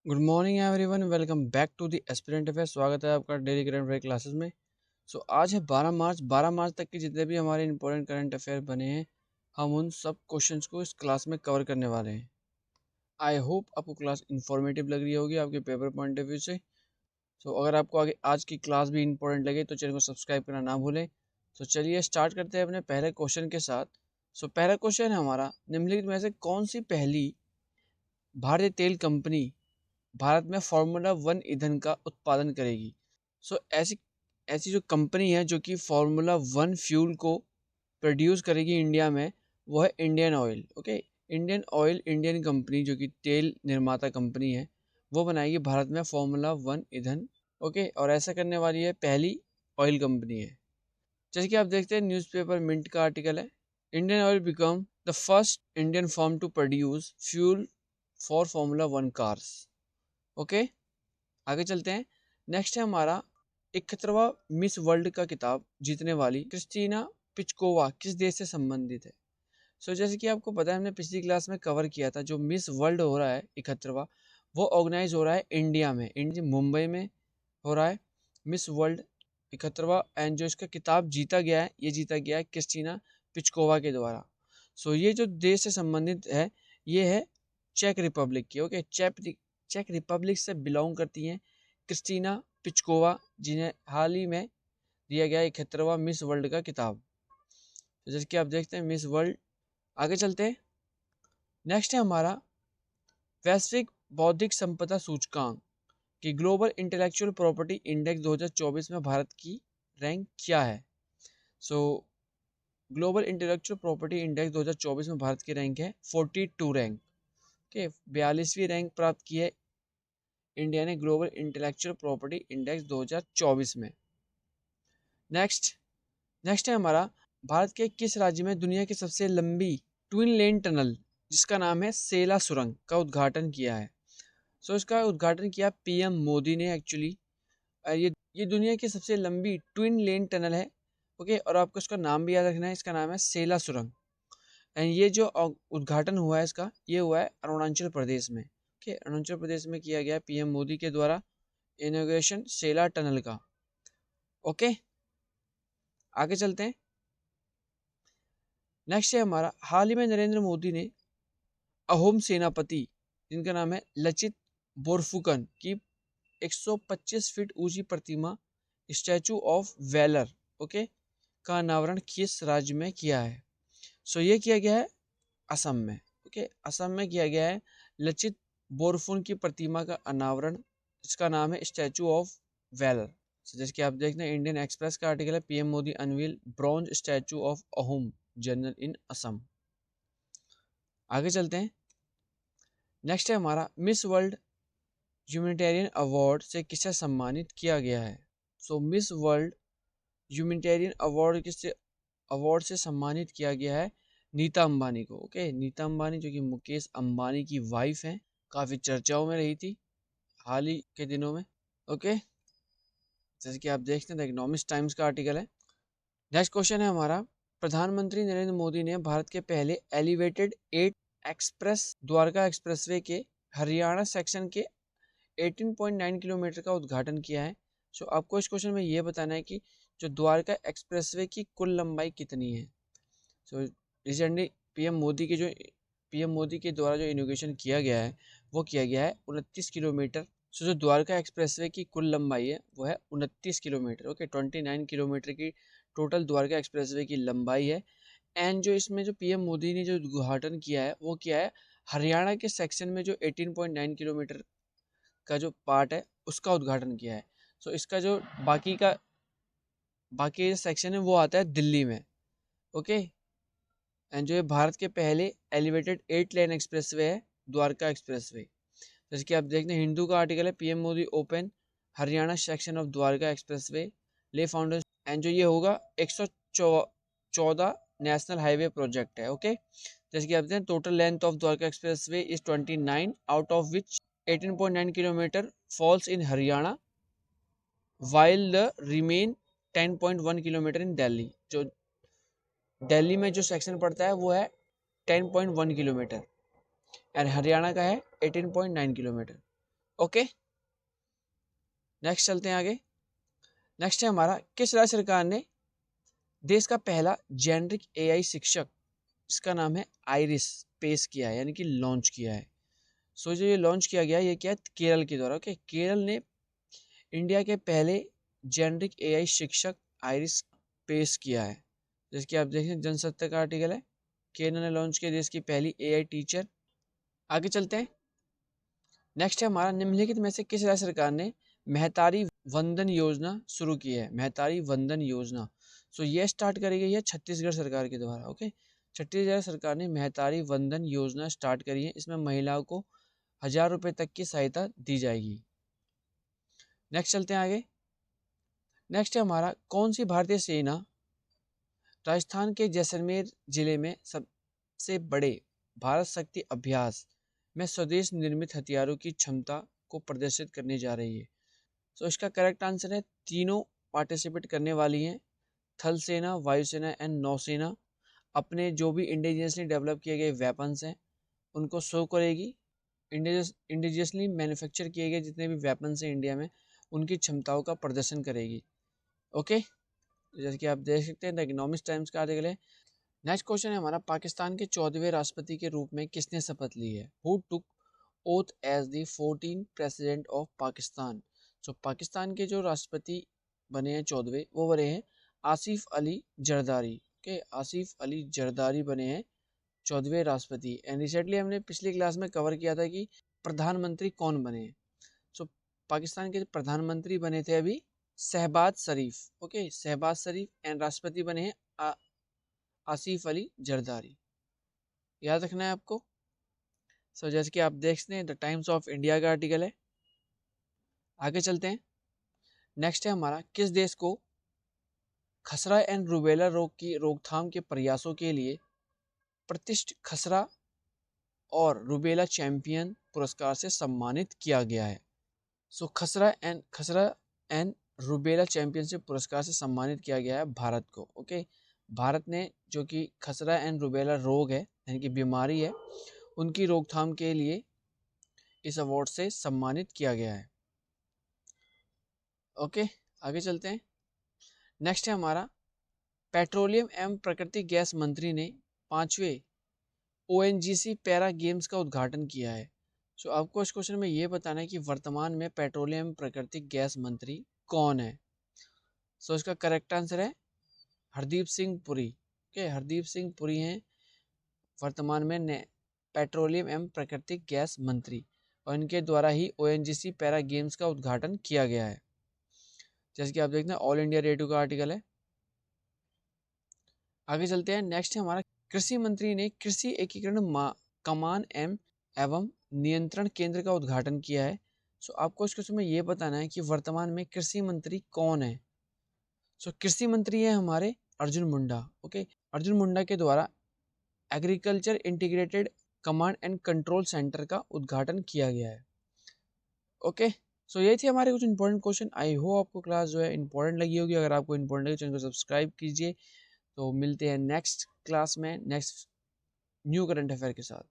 Good morning everyone, welcome back to the aspirant affair. स्वागत है आपका डेली करंट अफेयर क्लासेस में। आज है 12 मार्च। 12 मार्च तक के जितने भी हमारे इंपॉर्टेंट करंट अफेयर बने हैं, हम उन सब क्वेश्चंस को इस क्लास में कवर करने वाले हैं। आई होप आपको क्लास इंफॉर्मेटिव लग रही होगी आपके पेपर पॉइंट ऑफ व्यू से। अगर आपको आगे आज की क्लास भी इंपॉर्टेंट लगे तो चैनल को सब्सक्राइब करना ना भूलें। चलिए स्टार्ट करते हैं अपने पहले क्वेश्चन के साथ। पहला क्वेश्चन है हमारा, निम्नलिखित में से कौन सी पहली भारतीय तेल कंपनी भारत में फार्मूला वन ईंधन का उत्पादन करेगी? ऐसी ऐसी जो कंपनी है जो कि फार्मूला वन फ्यूल को प्रोड्यूस करेगी इंडिया में, वो है Indian oil. Okay, Indian oil, Indian company जो कि तेल निर्माता कंपनी है, वो बनाएगी भारत में फार्मूला वन ईंधन। ओके, और ऐसा करने वाली है पहली ऑयल कंपनी है। जैसे कि आप देखते हैं न्यूज़पेपर मिंट का आर्टिकल है, Indian Oil become the first Indian firm to produce fuel for formula one cars. Okay, आगे चलते हैं। नेक्स्ट है हमारा 71वां मिस वर्ल्ड का खिताब जीतने वाली क्रिस्टीना पिचकोवा किस देश से संबंधित है? जैसे कि आपको पता है, हमने पिछली क्लास में कवर किया था, जो मिस वर्ल्ड हो रहा है 71वां, वो ऑर्गेनाइज हो रहा है इंडिया में, मुंबई में हो रहा है मिस वर्ल्ड 71वां। एंड जो इसका खिताब जीता गया है, ये जीता गया है क्रिस्टीना पिचकोवा के द्वारा। ये जो देश से संबंधित है, ये है चेक रिपब्लिक की। ओके, चेक रिपब्लिक से बिलोंग करती हैं क्रिस्टीना पिचकोवा, जिन्हें हाल ही में दिया गया 71वां मिस वर्ल्ड का खिताब। जैसे कि आप देखते हैं मिस वर्ल्ड। आगे चलते हैं। नेक्स्ट है हमारा वैश्विक बौद्धिक संपदा सूचकांक कि ग्लोबल इंटेलेक्चुअल प्रॉपर्टी इंडेक्स 2024 में भारत की रैंक क्या है? ग्लोबल इंटेलेक्चुअल प्रॉपर्टी इंडेक्स 2024 में भारत की रैंक है 42 रैंक के 42वीं रैंक प्राप्त की है इंडिया ने ग्लोबल इंटेलेक्चुअल प्रॉपर्टी इंडेक्स 2024 में। नेक्स्ट है हमारा, भारत के किस राज्य में दुनिया की सबसे लंबी ट्विन लेन टनल जिसका नाम है सेला सुरंग का उद्घाटन किया है? इसका उद्घाटन किया पीएम मोदी ने एक्चुअली। ये दुनिया की सबसे लंबी ट्विन लेन टनल है। ओके, और आपको इसका नाम भी याद रखना है, इसका नाम है सेला सुरंग। एंड ये जो उद्घाटन हुआ है इसका, ये हुआ है अरुणाचल प्रदेश में। ओके, अरुणाचल प्रदेश में किया गया पीएम मोदी के द्वारा इनॉग्रेशन सेला टनल का। ओके, आगे चलते हैं। नेक्स्ट है हमारा, हाल ही में नरेंद्र मोदी ने अहोम सेनापति, जिनका नाम है लचित बोरफुकन की 125 फीट ऊंची प्रतिमा स्टैचू ऑफ वैलर, ओके, का अनावरण किस राज्य में किया है? ये किया गया है असम में। ओके, असम में किया गया है लचित बोरफुकन की प्रतिमा का अनावरण, जिसका नाम है स्टैचू ऑफ वैलर। जैसे कि आप देखते हैं इंडियन एक्सप्रेस का आर्टिकल है, PM Modi unveil bronze statue of Ahom general in Assam. आगे चलते हैं। नेक्स्ट है हमारा, मिस वर्ल्ड ह्यूमैनिटेरियन अवार्ड से किसे सम्मानित किया गया है? मिस वर्ल्ड ह्यूमैनिटेरियन अवार्ड से सम्मानित किया गया है नीता अंबानी को। ओके, नीता अंबानी जो कि मुकेश अंबानी की वाइफ हैं, काफ़ी चर्चाओं में रही थी हाल ही के दिनों में। ओके, जैसे कि आप देखते हैं द इकोनॉमिक्स टाइम्स का आर्टिकल है। नेक्स्ट क्वेश्चन है हमारा, प्रधानमंत्री नरेंद्र मोदी ने भारत के पहले एलिवेटेड 8 एक्सप्रेस द्वारका एक्सप्रेसवे के हरियाणा सेक्शन के 18.9 किलोमीटर का उद्घाटन किया है। आपको इस क्वेश्चन में ये बताना है कि जो द्वारका एक्सप्रेसवे की कुल लंबाई कितनी है। रिसेंटली पीएम मोदी के द्वारा जो इनोग्रेशन किया गया है, वो किया गया है 29 किलोमीटर। जो द्वारका एक्सप्रेसवे की कुल लंबाई है वो है 29 किलोमीटर। ओके, 29 किलोमीटर की टोटल द्वारका एक्सप्रेसवे की लंबाई है। एंड जो इसमें जो पीएम मोदी ने जो उद्घाटन किया है, वो किया है हरियाणा के सेक्शन में जो 18.9 किलोमीटर का जो पार्ट है, उसका उद्घाटन किया है। इसका जो बाकी सेक्शन है वो आता है दिल्ली में। ओके, एंड जो ये भारत के पहले एलिवेटेड 8 लेन एक्सप्रेसवे है द्वारका एक्सप्रेसवे। जैसे कि आप देखते हैं हिंदू का आर्टिकल है, PM Modi open Haryana section of Dwarka expressway ले फाउंडेशन। एंड जो ये होगा 114 नेशनल हाईवे प्रोजेक्ट है। ओके, जैसे कि आप देखते हैं total length of Dwarka expressway is 29, out of which 18.9 kilometre falls in Haryana while the remain 10.1 kilometre इन दिल्ली। जो दिल्ली में जो सेक्शन पड़ता है वो है 10.1 किलोमीटर, एंड हरियाणा का है 18.9 किलोमीटर। ओके, नेक्स्ट चलते हैं आगे। नेक्स्ट है हमारा, किस राज्य सरकार ने देश का पहला जेनरिक एआई शिक्षक, इसका नाम है आइरिस, पेश किया है, यानी कि लॉन्च किया है। सो जो ये लॉन्च किया गया ये क्या है, केरल के द्वारा। ओके, केरल ने इंडिया के पहले जेनरिक एआई शिक्षक आइरिस पेश किया है। जैसे कि आप देखें, जनसत्ता का आर्टिकल है, केरल ने लॉन्च किया देश की पहली एआई टीचर। आगे चलते हैं। नेक्स्ट है हमारा, निम्नलिखित में से किस राज्य सरकार ने महतारी वंदन योजना शुरू की है? महतारी वंदन योजना, सो ये स्टार्ट करी गई है छत्तीसगढ़ सरकार के द्वारा। ओके, छत्तीसगढ़ सरकार ने महतारी वंदन योजना स्टार्ट करी है। इसमें महिलाओं को 1000 रुपये तक की सहायता दी जाएगी। नेक्स्ट चलते हैं आगे। नेक्स्ट है हमारा, कौन सी भारतीय सेना राजस्थान के जैसलमेर जिले में सबसे बड़े भारत शक्ति अभ्यास में स्वदेश निर्मित हथियारों की क्षमता को प्रदर्शित करने जा रही है? सो इसका करेक्ट आंसर है, तीनों पार्टिसिपेट करने वाली हैं, थल सेना, वायुसेना एंड नौसेना। अपने जो भी इंडिजियसली डेवलप किए गए वेपन्स हैं उनको शो करेगी। इंडिजियसली मैन्युफैक्चर किए गए जितने भी वेपन्स हैं इंडिया में, उनकी क्षमताओं का प्रदर्शन करेगी। ओके, जैसे कि आप देख सकते हैं, द इकोनॉमिक्स टाइम्स का आर्टिकल है। नेक्स्ट क्वेश्चन है हमारा, पाकिस्तान के 14वें राष्ट्रपति के रूप में किसने शपथ ली है? Who took oath as the 14th president of Pakistan? जो पाकिस्तान के जो राष्ट्रपति बने हैं 14वें, वो बने हैं आसिफ अली जरदारी। ओके, आसिफ अली जरदारी बने हैं 14वें राष्ट्रपति। एंड रिसेंटली हमने पिछली क्लास में कवर किया था कि प्रधानमंत्री कौन बने हैं। सो पाकिस्तान के प्रधानमंत्री बने थे अभी शहबाज शरीफ। ओके, शहबाज शरीफ। एंड राष्ट्रपति बने हैं आसिफ अली जरदारी। याद रखना है आपको। सो जैसे कि आप देख सकते हैं, द टाइम्स ऑफ इंडिया का आर्टिकल है। आगे चलते हैं। नेक्स्ट है हमारा, किस देश को खसरा एंड रूबेला रोग की रोकथाम के प्रयासों के लिए प्रतिष्ठित खसरा और रूबेला चैंपियन पुरस्कार से सम्मानित किया गया है? सो खसरा एंड रूबेला चैंपियनशिप पुरस्कार से सम्मानित किया गया है भारत को। ओके, भारत ने जो कि खसरा एंड रूबेला रोग है, यानी कि बीमारी है, उनकी रोकथाम के लिए इस अवार्ड से सम्मानित किया गया है। ओके, आगे चलते हैं। नेक्स्ट है हमारा, पेट्रोलियम एवं प्राकृतिक गैस मंत्री ने 5वें ONGC पैरा गेम्स का उद्घाटन किया है। सो आपको इस क्वेश्चन में ये बताना है कि वर्तमान में पेट्रोलियम प्राकृतिक गैस मंत्री कौन है? सो इसका करेक्ट आंसर है हरदीप सिंह पुरी। ओके, हरदीप सिंह पुरी हैं वर्तमान में पेट्रोलियम एवं प्राकृतिक गैस मंत्री, और इनके द्वारा ही ONGC पैरा गेम्स का उद्घाटन किया गया है। जैसे कि आप देखते हैं, ऑल इंडिया रेडियो का आर्टिकल है। आगे चलते हैं। नेक्स्ट है हमारा, कृषि मंत्री ने कृषि एकीकरण कमान एवं नियंत्रण केंद्र का उद्घाटन किया है। सो आपको इस क्वेश्चन में ये बताना है कि वर्तमान में कृषि मंत्री कौन है? सो कृषि मंत्री है हमारे अर्जुन मुंडा। ओके, अर्जुन मुंडा के द्वारा agriculture integrated command and control centre का उद्घाटन किया गया है। ओके, सो यही थे हमारे कुछ इंपॉर्टेंट क्वेश्चन। आई होप आपको क्लास जो है इंपॉर्टेंट लगी होगी। अगर आपको इंपॉर्टेंट लगी, चैनल को सब्सक्राइब कीजिए। तो मिलते हैं नेक्स्ट क्लास में, नेक्स्ट न्यू करंट अफेयर के साथ।